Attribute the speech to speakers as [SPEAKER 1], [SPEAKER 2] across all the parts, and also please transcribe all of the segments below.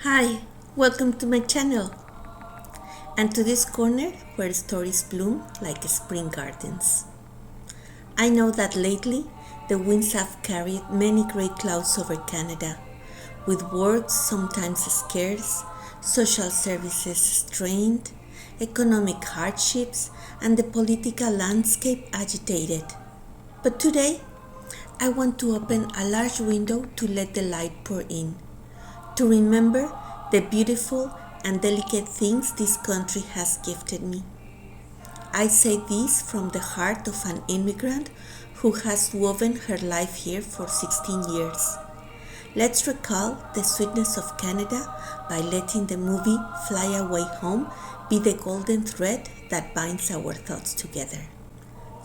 [SPEAKER 1] Hi, welcome to my channel and to this corner where stories bloom like spring gardens. I know that lately the winds have carried many grey clouds over Canada, with work sometimes scarce, social services strained, economic hardships, and the political landscape agitated. But today, I want to open a large window to let the light pour in, to remember the beautiful and delicate things this country has gifted me. I say this from the heart of an immigrant who has woven her life here for 16 years. Let's recall the sweetness of Canada by letting the movie Fly Away Home be the golden thread that binds our thoughts together.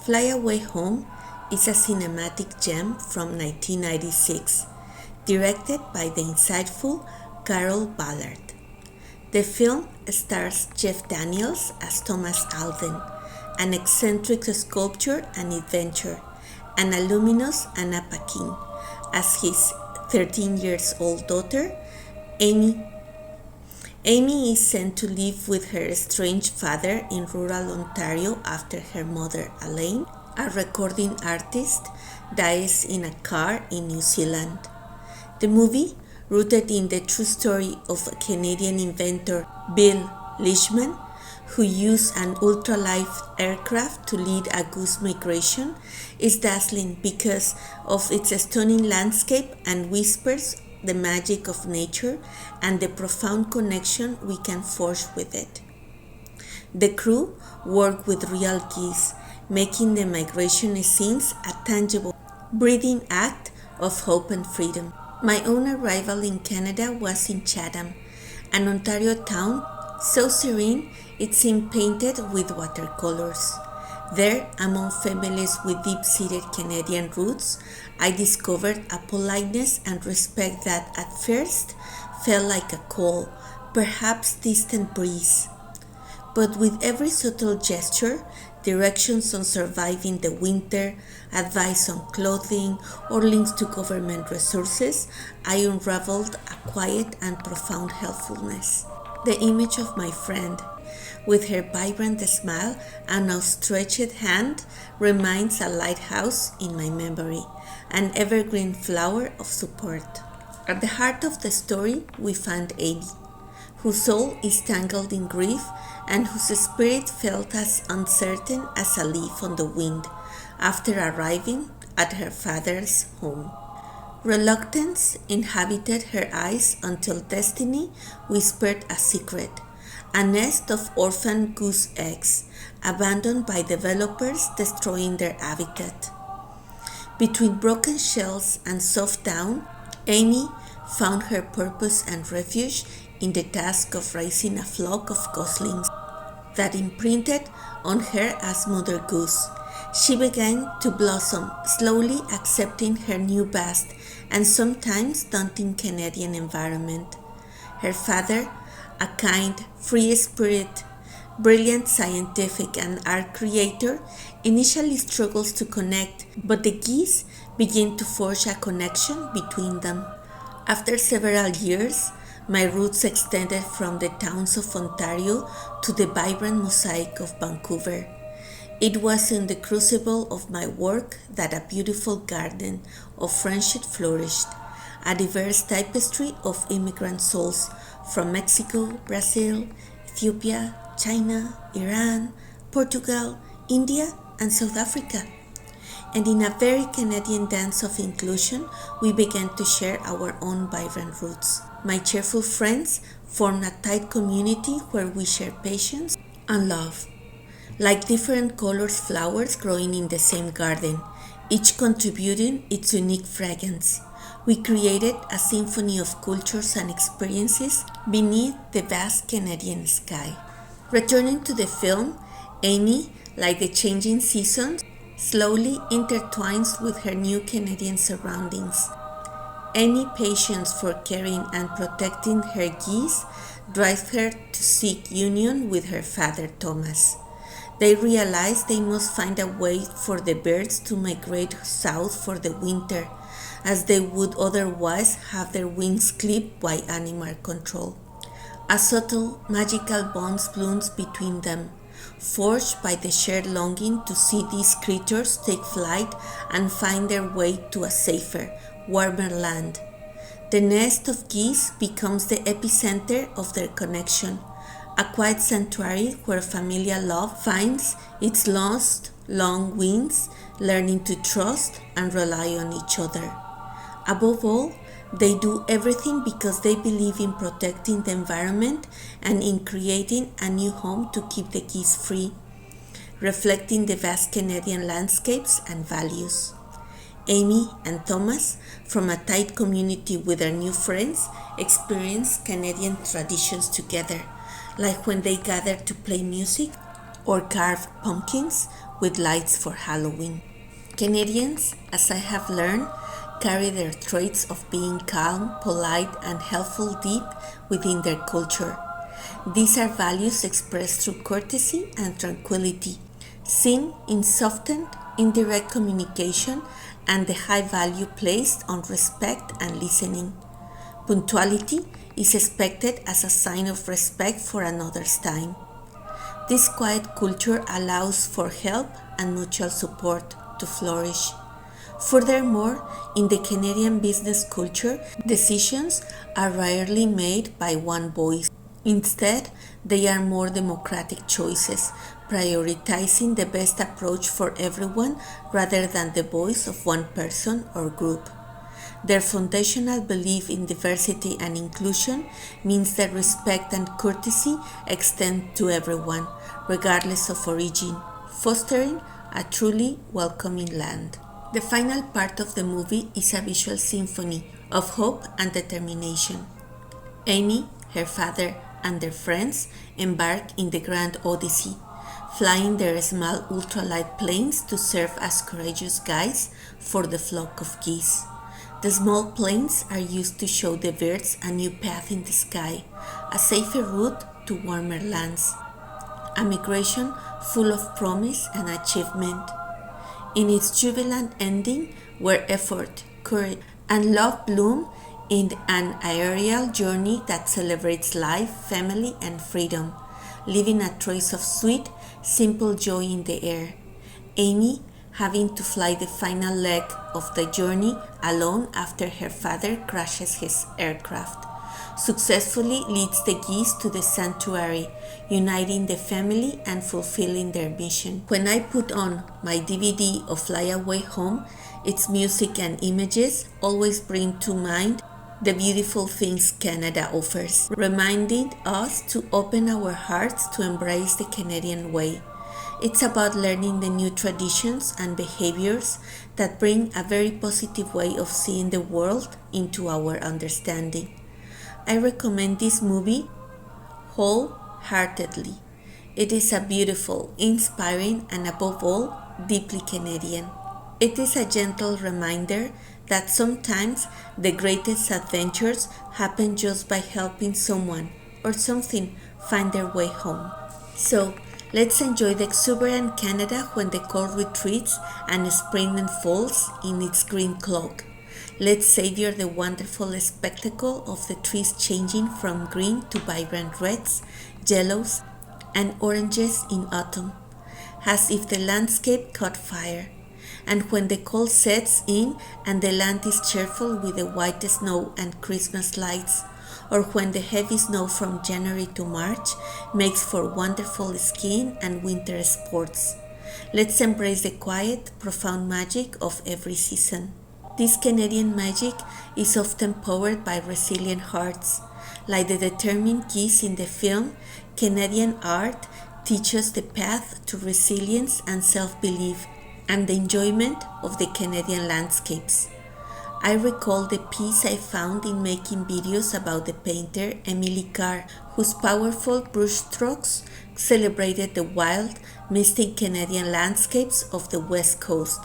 [SPEAKER 1] Fly Away Home is a cinematic gem from 1996, directed by the insightful Carol Ballard. The film stars Jeff Daniels as Thomas Alden, an eccentric sculptor and adventurer, and a luminous Anna Paquin as his 13-year-old daughter, Amy. Amy is sent to live with her estranged father in rural Ontario after her mother, Elaine, a recording artist, dies in a car in New Zealand. The movie, rooted in the true story of a Canadian inventor, Bill Leishman, who used an ultralight aircraft to lead a goose migration, is dazzling because of its stunning landscape and whispers the magic of nature and the profound connection we can forge with it. The crew worked with real geese, making the migration scenes a tangible, breathing act of hope and freedom. My own arrival in Canada was in Chatham, an Ontario town so serene it seemed painted with watercolors. There, among families with deep-seated Canadian roots, I discovered a politeness and respect that at first felt like a call, perhaps distant breeze. But with every subtle gesture, directions on surviving the winter, advice on clothing, or links to government resources, I unraveled a quiet and profound helpfulness. The image of my friend, with her vibrant smile and outstretched hand, remains a lighthouse in my memory, an evergreen flower of support. At the heart of the story, we find Amy, whose soul is tangled in grief and whose spirit felt as uncertain as a leaf on the wind after arriving at her father's home. Reluctance inhabited her eyes until destiny whispered a secret, a nest of orphan goose eggs abandoned by developers destroying their habitat. Between broken shells and soft down, Amy found her purpose and refuge in the task of raising a flock of goslings that imprinted on her as Mother Goose. She began to blossom, slowly accepting her new vast and sometimes daunting Canadian environment. Her father, a kind, free-spirited, brilliant scientific and art creator, initially struggles to connect, but the geese begin to forge a connection between them. After several years, my roots extended from the towns of Ontario to the vibrant mosaic of Vancouver. It was in the crucible of my work that a beautiful garden of friendship flourished, a diverse tapestry of immigrant souls from Mexico, Brazil, Ethiopia, China, Iran, Portugal, India, and South Africa. And in a very Canadian dance of inclusion, we began to share our own vibrant roots. My cheerful friends formed a tight community where we share patience and love. Like different colored flowers growing in the same garden, each contributing its unique fragrance, we created a symphony of cultures and experiences beneath the vast Canadian sky. Returning to the film, Amy, like the changing seasons, slowly intertwines with her new Canadian surroundings. Any patience for caring and protecting her geese drives her to seek union with her father Thomas. They realize they must find a way for the birds to migrate south for the winter, as they would otherwise have their wings clipped by animal control. A subtle, magical bond blooms between them, forged by the shared longing to see these creatures take flight and find their way to a safer, warmer land. The nest of geese becomes the epicenter of their connection, a quiet sanctuary where familial love finds its lost long wings, learning to trust and rely on each other. Above all, they do everything because they believe in protecting the environment and in creating a new home to keep the geese free, reflecting the vast Canadian landscapes and values. Amy and Thomas, from a tight community with their new friends, experience Canadian traditions together, like when they gather to play music or carve pumpkins with lights for Halloween. Canadians, as I have learned, carry their traits of being calm, polite, and helpful deep within their culture. These are values expressed through courtesy and tranquility, seen in softened, indirect communication and the high value placed on respect and listening. Punctuality is expected as a sign of respect for another's time. This quiet culture allows for help and mutual support to flourish. Furthermore, in the Canadian business culture, decisions are rarely made by one voice. Instead, they are more democratic choices, prioritizing the best approach for everyone rather than the voice of one person or group. Their foundational belief in diversity and inclusion means that respect and courtesy extend to everyone, regardless of origin, fostering a truly welcoming land. The final part of the movie is a visual symphony of hope and determination. Amy, her father, and their friends embark in the grand odyssey, flying their small ultralight planes to serve as courageous guides for the flock of geese. The small planes are used to show the birds a new path in the sky, a safer route to warmer lands, a migration full of promise and achievement. In its jubilant ending, where effort, courage, and love bloom in an aerial journey that celebrates life, family, and freedom, leaving a trace of sweet, simple joy in the air. Amy, having to fly the final leg of the journey alone after her father crashes his aircraft, successfully leads the geese to the sanctuary, uniting the family and fulfilling their mission. When I put on my DVD of Fly Away Home, its music and images always bring to mind the beautiful things Canada offers, reminding us to open our hearts to embrace the Canadian way. It's about learning the new traditions and behaviors that bring a very positive way of seeing the world into our understanding. I recommend this movie wholeheartedly. It is a beautiful, inspiring, and above all, deeply Canadian. It is a gentle reminder that sometimes the greatest adventures happen just by helping someone or something find their way home. So, let's enjoy the exuberant Canada when the cold retreats and spring unfolds in its green cloak. Let's savor the wonderful spectacle of the trees changing from green to vibrant reds, yellows, and oranges in autumn, as if the landscape caught fire. And when the cold sets in and the land is cheerful with the white snow and Christmas lights, or when the heavy snow from January to March makes for wonderful skiing and winter sports. Let's embrace the quiet, profound magic of every season. This Canadian magic is often powered by resilient hearts. Like the determined geese in the film, Canadian art teaches the path to resilience and self-belief and the enjoyment of the Canadian landscapes. I recall the peace I found in making videos about the painter Emily Carr, whose powerful brushstrokes celebrated the wild, mystic Canadian landscapes of the West Coast,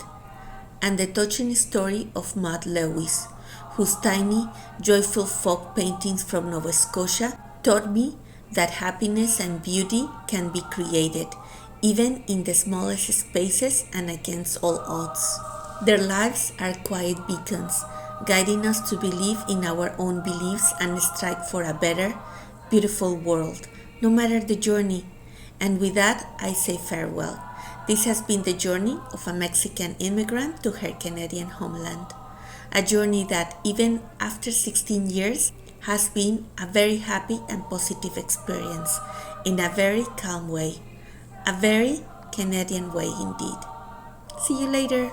[SPEAKER 1] and the touching story of Maud Lewis, whose tiny, joyful folk paintings from Nova Scotia taught me that happiness and beauty can be created, even in the smallest spaces and against all odds. Their lives are quiet beacons, guiding us to believe in our own beliefs and strive for a better, beautiful world, no matter the journey. And with that, I say farewell. This has been the journey of a Mexican immigrant to her Canadian homeland. A journey that, even after 16 years, has been a very happy and positive experience, in a very calm way. A very Canadian way indeed. See you later.